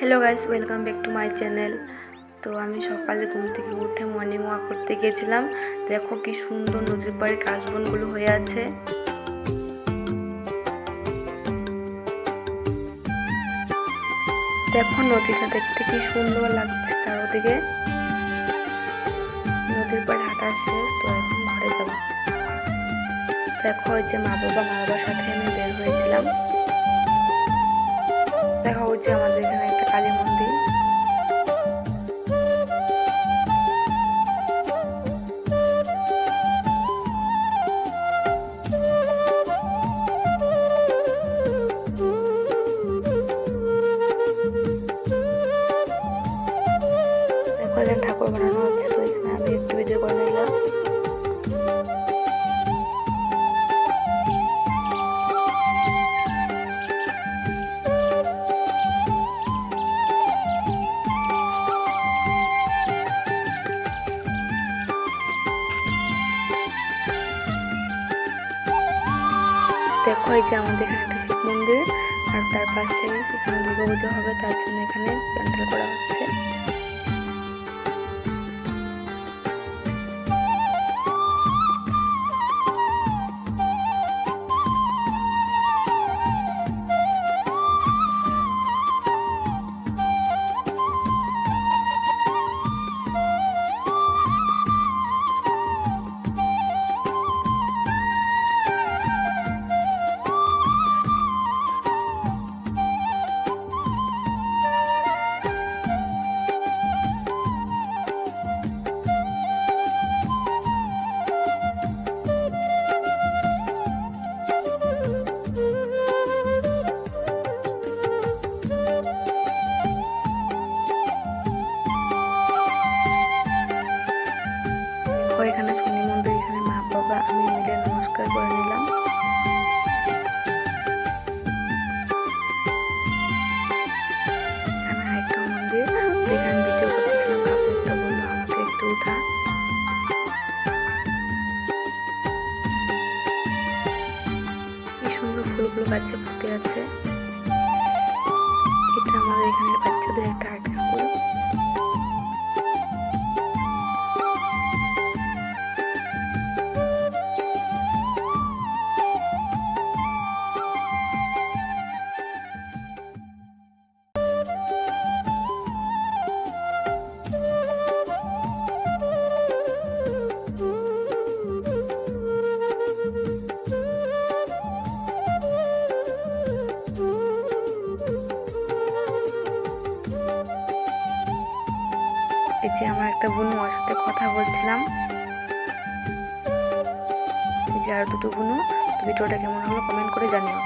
Hello guys, welcome back to my channel. তো আমি সকালে ঘুম থেকে উঠে মর্নিং ওয়াক করতে গিয়েছিলাম। দেখো কি সুন্দর নদীর পাড়ে কাশবনগুলো হয়ে আছে। দেখো নদীটা দেখতে কি সুন্দর লাগছে চারদিকে। নদীর পাড়ে হাঁটা শেষ, তো এখন ঘরে যাব। দেখো ওই যে মা বাবার সাথে আমি বের হয়েছিলাম। দেখো ওই যে আমাদের এখানে একটা কালী মন্দির। এখানে ঠাকুর বানানো হচ্ছে, তো এখানে আমি একটু ভিডিও করে নিলাম। দেখো এই যে আমাদের এখানে একটা শিব মন্দির, আর তার পাশে এখানে দুর্গা পুজো হবে, তার জন্য এখানে প্যান্ডেল করা হচ্ছে। এখানে শনি মন্দির, এখানে মা বাবা আমি মিলে নমস্কার করে নিলাম। এখানে আরেকটা মন্দির, এখানে ভিডিও করতেছিলাম, ঠাকুরটা বললো আমাকে একটু উঠা। কি সুন্দর ফুলগুলো গাছে ফুটে আছে। এটা আমাদের এখানের বাচ্চাদের একটা আর্ট স্কুল। এই যে আমার একটা বোন, ওর সাথে কথা বলছিলাম। এই যে আর দুটো বোন। তো ভিডিওটা কেমন হলো কমেন্ট করে জানিও।